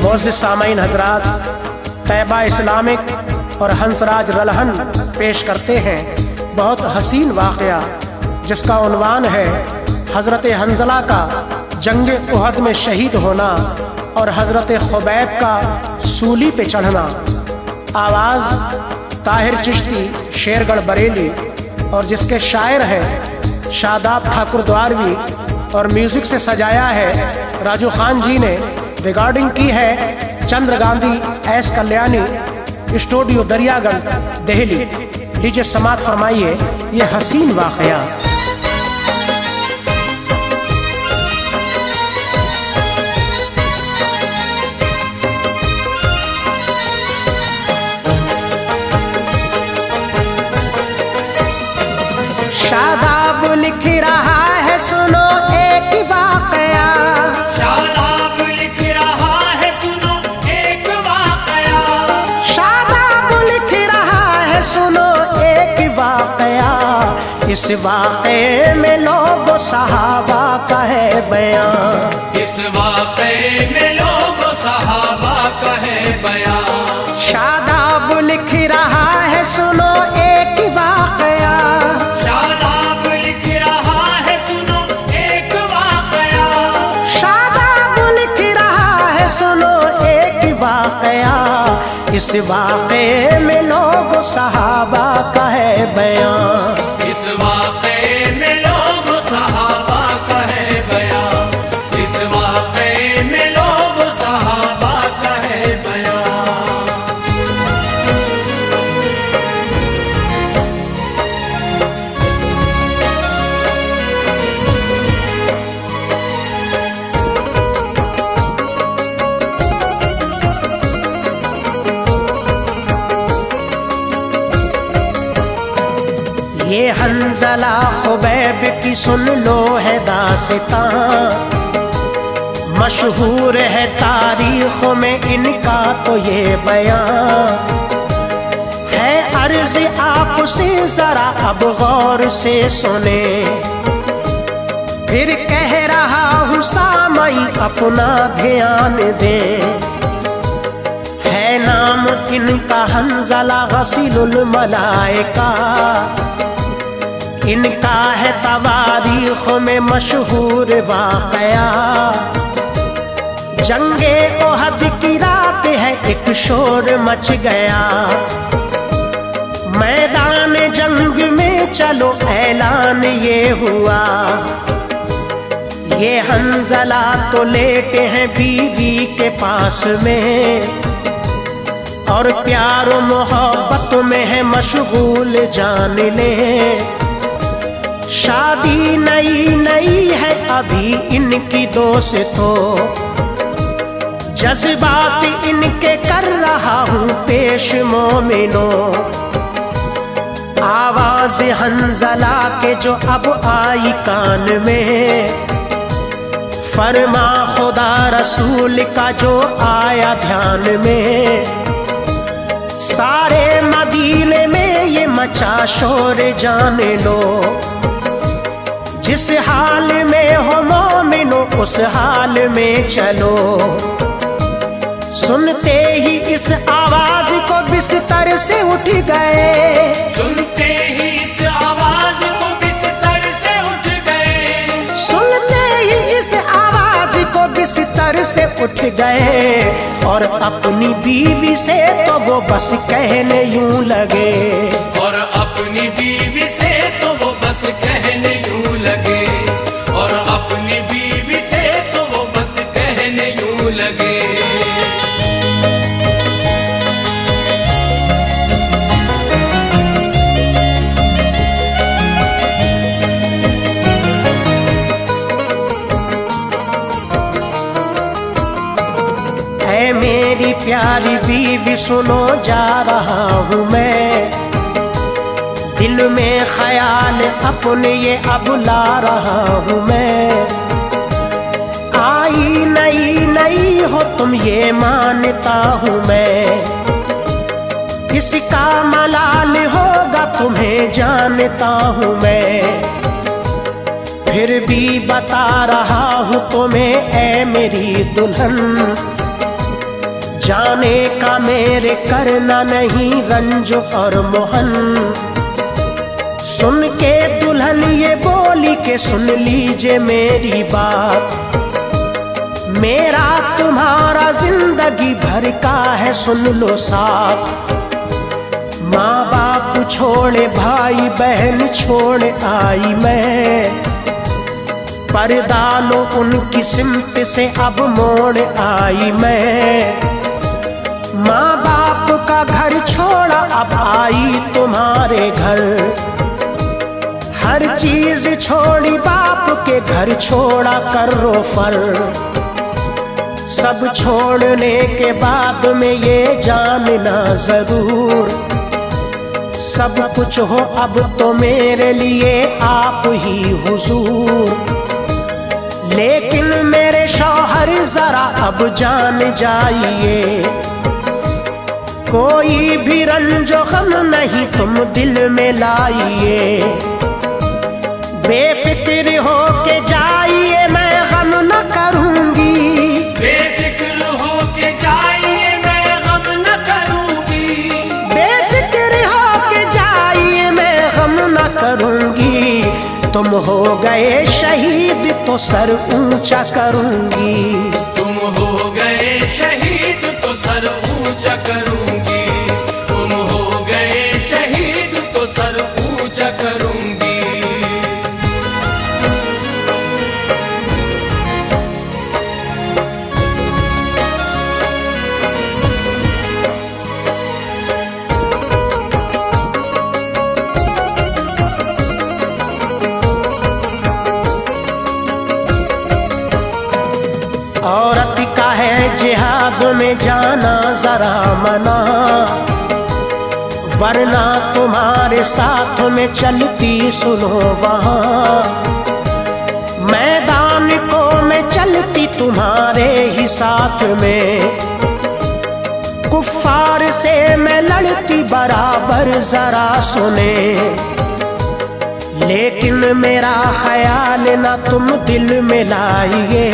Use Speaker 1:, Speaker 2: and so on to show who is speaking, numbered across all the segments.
Speaker 1: मोअज़्ज़िज़ सामईन हज़रात, Taiba Islamic और हंसराज रलहन पेश करते हैं बहुत हसीन वाक़या जिसका उन्वान है हज़रत हंज़ला का जंग उहद में शहीद होना और हज़रत खुबैब का सूली पे चढ़ना। आवाज़ ताहिर चिश्ती, शेरगढ़ बरेली, और जिसके शायर हैं शादाब ठाकुर द्वारवी, और म्यूज़िक से सजाया है राजू खान जी ने। रिकॉर्डिंग की है चंद्र गांधी एस कल्याणी, स्टूडियो दरियागंज, दिल्ली। लीजिए समात फरमाइए ये हसीन वाक़या। शादाब लिख रहा है सुनो एक वाक़या,
Speaker 2: शादाब लिख रहा है सुनो एक वाक़या,
Speaker 1: शादाब लिख रहा है सुनो एक वाक़या। इस वाक़े में लोग सहाबा का है बयां,
Speaker 2: इस वाक़े में लोग सहाबा का है बयां।
Speaker 1: शादाब लिख रहा है सुनो एक वाक़या,
Speaker 2: शादाब लिख रहा है सुनो एक वाक़या,
Speaker 1: शादाब लिख रहा है सुनो एक वाक़या। इस वाक़े में लोग सहाबा का है बयां,
Speaker 2: इस वाक़े में लोग सहाबा का है बयां, इस वाक़े में लोग सहाबा का है बयां।
Speaker 1: ये हंज़ला खुबैब की सुन लो है दास्तां, मशहूर है तारीख़ों में इनका तो ये बयां है। अर्ज़ आपसे ज़रा अब गौर से सुने, फिर कह रहा हूँ सामई अपना ध्यान दे। है नाम इनका हंज़ला गसीलुल मलाइका, इनका है तवारीख़ में मशहूर वाक़या। जंगे उहद की रात है एक शोर मच गया, मैदान जंग में चलो ऐलान ये हुआ। ये हंज़ला तो लेटे हैं बीवी के पास में, और प्यार मोहब्बत में है मशगूल जान ले। शादी नई नई है अभी इनकी दोस्तों, जज्बात इनके कर रहा हूँ पेश मोमिनो। आवाज हंज़ला के जो अब आई कान में, फरमा खुदा रसूल का जो आया ध्यान में। सारे मदीने में ये मचा शोर जान लो, जिस हाल में हो मोमिनो उस हाल में चलो। सुनते ही इस आवाज को बिस्तर से उठ गए,
Speaker 2: सुनते ही इस आवाज को बिस्तर से उठ गए,
Speaker 1: सुनते ही इस आवाज को बिस्तर से उठ गए। और अपनी बीवी से तो वो बस कहने यूं लगे,
Speaker 2: और अपनी बीवी से तो वो बस कहने यूं लगे, और अपनी बीवी से तो वो बस कहने यूं लगे।
Speaker 1: ऐ मेरी प्यारी बीवी सुनो जा रहा हूँ मैं, दिल में ख्याल अपने ये अब ला रहा हूँ मैं। आई नई नई हो तुम ये मानता हूँ मैं, इसका मलाल होगा तुम्हें जानता हूँ मैं, फिर भी बता रहा हूँ तुम्हें ऐ मेरी दुल्हन, जाने का मेरे करना नहीं रंज और मोहन। सुन के दुल्हन ये बोली के सुन लीजिए मेरी बात, मेरा तुम्हारा जिंदगी भर का है सुन लो साथ। माँ बाप छोड़े भाई बहन छोड़ आई मैं, पर्दा लो उनकी सिमत से अब मोड़ आई मैं। माँ बाप का घर छोड़ा अब आई तुम्हारे घर, हर चीज छोड़ी बाप के घर छोड़ा करो फर। सब छोड़ने के बाद में ये जानना जरूर, सब कुछ हो अब तो मेरे लिए आप ही हुजूर। लेकिन मेरे शौहर जरा अब जान जाइए, कोई भी रंजो गम नहीं तुम दिल में लाइए। बेफिक्र हो के जाइए मैं गम न करूंगी,
Speaker 2: बेफिक्र हो के जाइए मैं गम न करूंगी,
Speaker 1: बेफिक्र हो के जाइए मैं गम न करूंगी। तुम हो गए शहीद तो सर ऊंचा करूंगी,
Speaker 2: तुम हो गए शहीद तो सर ऊंचा करूंगी, तुम हो गए शहीद तो सर ऊंचा करूंगी।
Speaker 1: औरत का है जिहाद में जाना जरा मना, वरना तुम्हारे साथ में चलती सुनो वहां। मैदान को मैं चलती तुम्हारे ही साथ में, कुफ्फार से मैं लड़ती बराबर जरा सुने। लेकिन मेरा ख्याल ना तुम दिल में लाइए,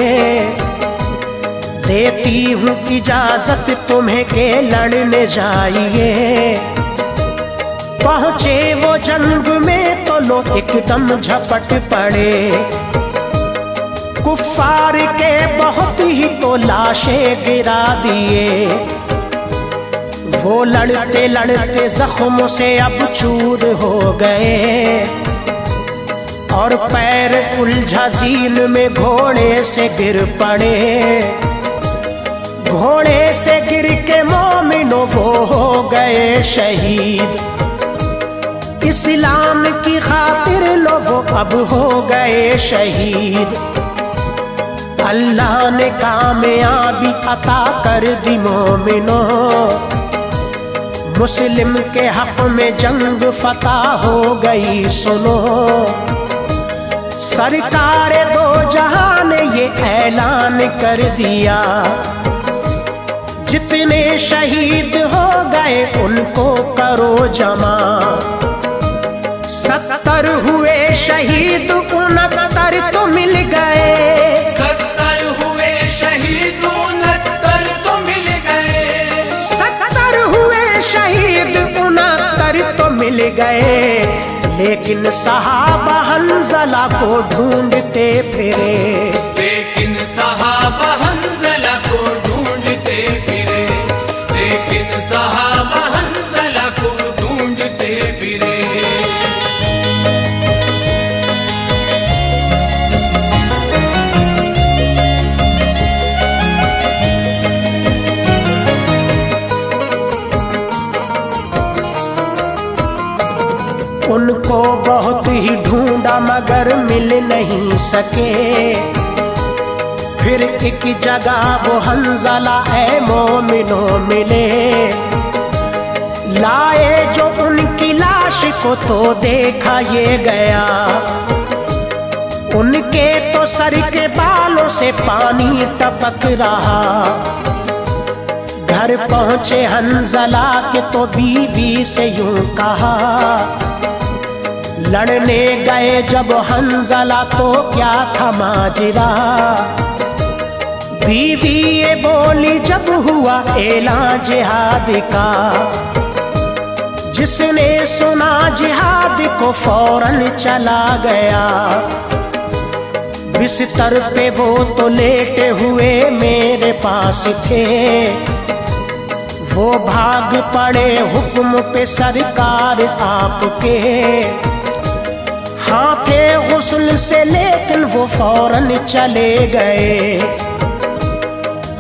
Speaker 1: देती हूँ इजाजत तुम्हें के लड़ने जाइए। पहुँचे वो जंग में तो लो एकदम झपट पड़े, कुफ्फार के बहुत ही तो लाशें गिरा दिए। वो लड़ते लड़ते जख्मों से अब चूर हो गए, और पैर उलझा जीन में घोड़े से गिर पड़े। घोड़े से गिर के मोमिनो वो हो गए शहीद, इस्लाम की खातिर लो वो अब हो गए शहीद। अल्लाह ने कामयाबी अता कर दी मोमिनो, मुस्लिम के हक में जंग फतह हो गई सुनो। सरकार दो जहां ने ये ऐलान कर दिया, जितने शहीद हो गए उनको करो जमा। 70 हुए शहीद 69 तो मिल गए,
Speaker 2: 70 हुए शहीद 69 तो मिल गए,
Speaker 1: 70 हुए शहीद 69 तो मिल गए। लेकिन सहाबा हंज़ला को ढूंढते फिरे,
Speaker 2: लेकिन सहाबा हंज़ला को ढूंढते फिरे, लेकिन सहाबा हंज़ला को ढूंढते फिरे।
Speaker 1: उनको बहुत ही ढूंढा मगर मिल नहीं सके। फिर एक जगह वो हंज़ला ऐ मोमिनो मिले, लाए जो उनकी लाश को तो देखा ये गया। उनके तो सर के बालों से पानी टपक रहा। घर पहुंचे हंज़ला के तो बीवी से यूं कहा, लड़ने गए जब हंजला तो क्या था माजरा, बीवी ये बोली जब हुआ ऐलान जिहाद का। जिसने सुना जिहाद को फौरन चला गया, बिस्तर पे वो तो लेटे हुए मेरे पास थे। वो भाग पड़े हुक्म पे सरकार आपके, हाँ थे गुस्ल से लेकिन वो फौरन चले गए।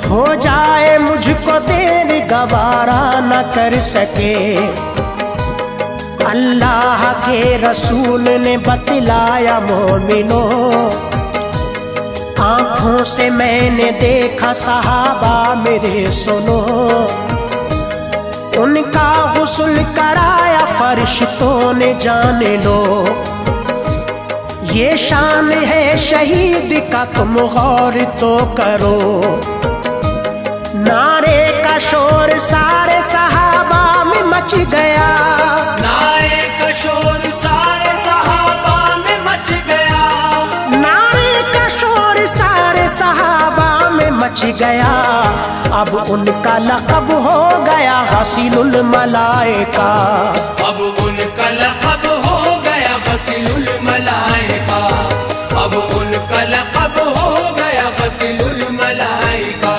Speaker 1: हो जाए मुझको देर गवारा न कर सके, अल्लाह के रसूल ने बतलाया मोमिनो। आंखों से मैंने देखा सहाबा मेरे सुनो, उनका गुस्ल कराया फरिश्तों ने जान लो। ये शान है शहीद का तुम गौर तो करो। नारे का शोर सारे सहाबा में मच गया,
Speaker 2: नारे का शोर सारे सहाबा में मच गया,
Speaker 1: नारे का शोर सारे सहाबा में मच गया। अब उनका लक़ब हो गया गसीलुल मलाइका,
Speaker 2: अब उनका लक़ब हो गया गसीलुल मलाइका, अब उनका लक़ब हो गया गसीलुल मलाइका।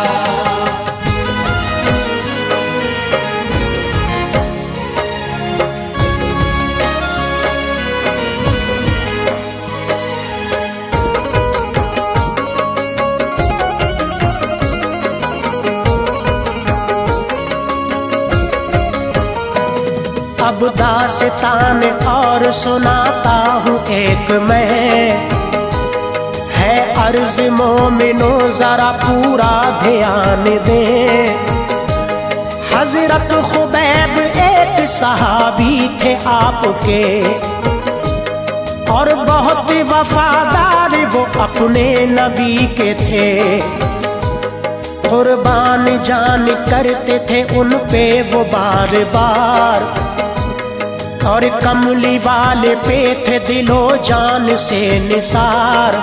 Speaker 1: अब दास्तान और सुनाता हूँ एक मैं, है अर्ज मोमिनो जरा पूरा ध्यान दे। हजरत खुबैब एक सहाबी थे आपके, और बहुत वफादार वो अपने नबी के थे। कुर्बान जान करते थे उन पे वो बार बार, और कमली वाले पे थे दिलो जान से निसार।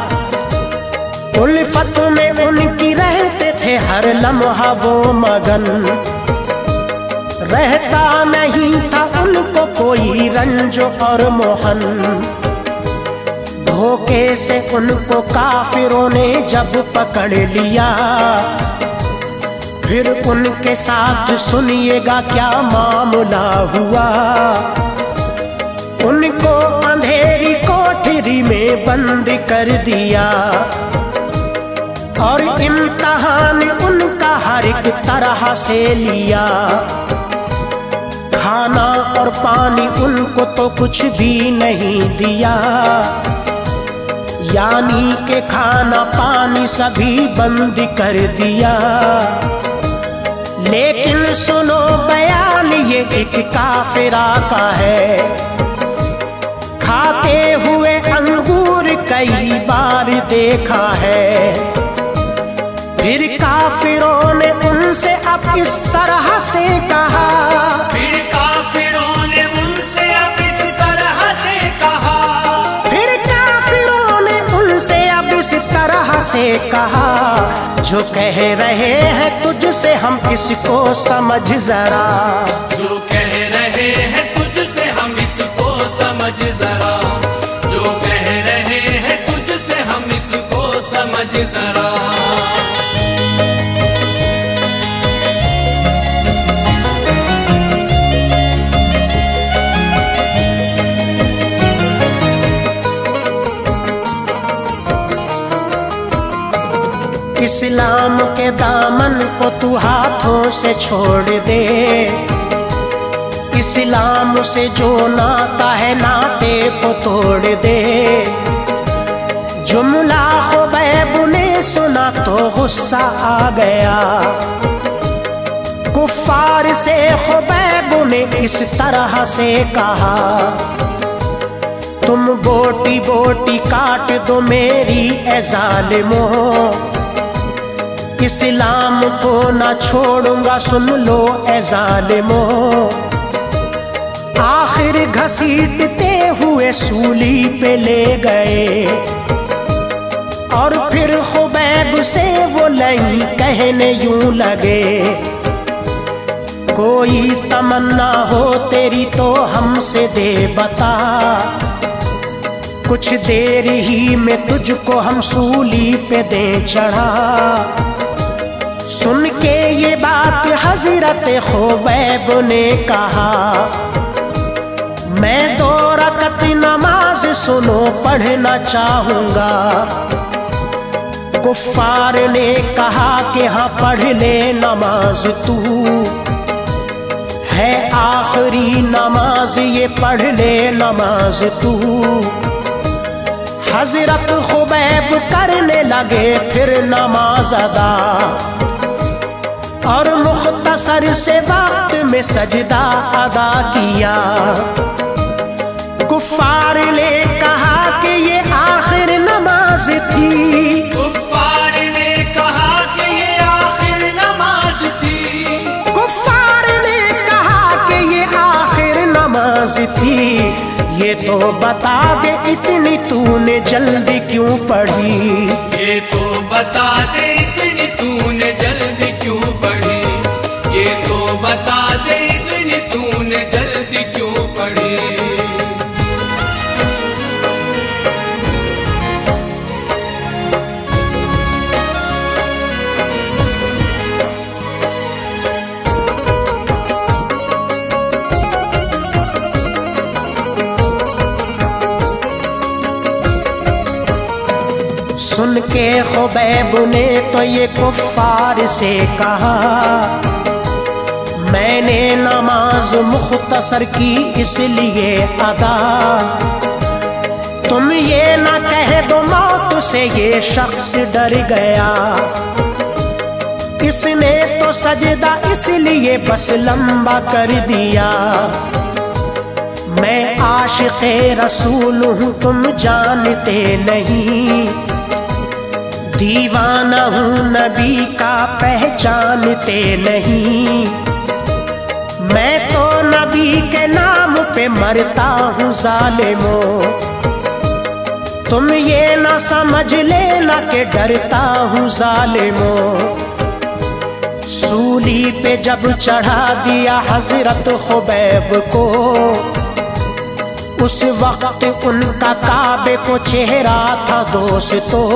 Speaker 1: उल्फत में उनकी रहते थे हर लम्हा वो मगन, रहता नहीं था उनको कोई रंज और मोहन। धोखे से उनको काफिरों ने जब पकड़ लिया, फिर उनके साथ सुनिएगा क्या मामला हुआ। उनको अंधेरी कोठरी में बंद कर दिया, और इम्तिहान उनका हर एक तरह से लिया। खाना और पानी उनको तो कुछ भी नहीं दिया, यानी के खाना पानी सभी बंद कर दिया। लेकिन सुनो बयान ये एक काफिरा का है, खाते हुए अंगूर कई बार देखा है। फिर काफिरों ने उनसे अब इस तरह से कहा,
Speaker 2: फिर काफिरों ने उनसे अब इस तरह से कहा,
Speaker 1: फिर काफिरों ने उनसे अब इस तरह से कहा। जो कह रहे हैं तुझसे हम इसको समझ जरा,
Speaker 2: जो कह रहे हैं तुझसे हम इसको समझ जरा, जो कह रहे हैं तुझसे हम इसको समझ जरा।
Speaker 1: इस्लाम के दामन को तू हाथों से छोड़ दे। इस्लाम से जो नाता है नाते को तोड़ दे। जुमला खुबैब ने सुना तो गुस्सा आ गया। कुफ्फार से खुबैब ने इस तरह से कहा, तुम बोटी बोटी काट दो मेरी ए ज़ालिमों, इस्लाम को ना छोड़ूंगा सुन लो ए ज़ालिमों। आखिर घसीटते हुए के सूली पे ले गए। और फिर खुबैब से वो लई कहने यूं लगे, कोई तमन्ना हो तेरी तो हमसे दे बता, कुछ देर ही में तुझको हम सूली पे दे चढ़ा। सुन के ये बात हजरत खुबैब ने कहा, मैं 2 रकत नमाज सुनो पढ़ना चाहूंगा। कुफ्फार ने कहा कि हाँ पढ़ ले नमाज तू, है आखिरी नमाज ये पढ़ ले नमाज तू। हजरत खुबैब करने लगे फिर नमाज अदा, और मुख्तसर से वक्त में सजदा अदा किया। कुफ्फार ने कहा कि ये आखिर नमाज थी,
Speaker 2: कुफ्फार ने कहा कि ये आखिर नमाज थी,
Speaker 1: कुफ्फार ने कहा कि ये आखिर नमाज थी। ये तो बता दे इतनी तूने जल्दी क्यों पढ़ी,
Speaker 2: ये तो बता दे इतनी तूने जल्दी क्यों पढ़ी, ये तो बता दे इतनी तूने जल्दी क्यों पढ़ी।
Speaker 1: सुन के खुबैब ने तो ये कुफ्फार से कहा, मैंने नमाज मुख्तसर की इसलिए अदा, तुम ये ना कह दो मौत से ये शख्स डर गया। इसने तो सजदा इसलिए बस लंबा कर दिया। मैं आशिक़े रसूल हूँ तुम जानते नहीं, दीवाना हूँ नबी का पहचानते नहीं। मैं तो नबी के नाम पे मरता हूँ ज़ालिमों, तुम ये ना समझ लेना कि डरता हूँ ज़ालिमों। सूली पे जब चढ़ा दिया हजरत खुबैब को, उस वक्त उनका काबे को चेहरा था दोस्तों।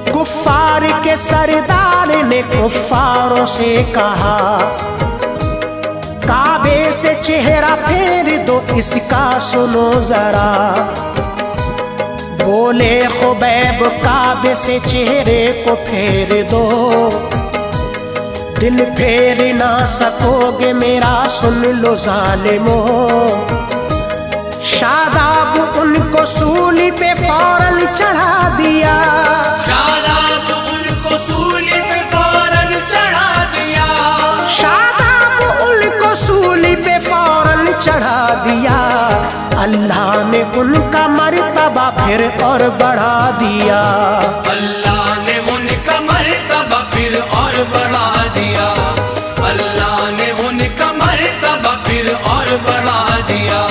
Speaker 1: कुफ्फार के सरदार ने कुफ्फारों से कहा, काबे से चेहरा फेर दो इसका सुनो जरा। बोले खुबैब काबे से चेहरे को फेर दो, दिल फेर ना सकोगे मेरा सुन लो ज़ालिमों। शादाब उनको सूली पे फौरन चढ़ा दिया,
Speaker 2: शादाब उनको सूली पे फौरन चढ़ा दिया,
Speaker 1: शादाब उनको सूली पे फौरन चढ़ा दिया। अल्लाह ने उनका मर्तबा फिर और बढ़ा दिया,
Speaker 2: अल्लाह ने उनका मर्तबा फिर और बढ़ा दिया, अल्लाह ने उनका मर्तबा फिर और बढ़ा दिया।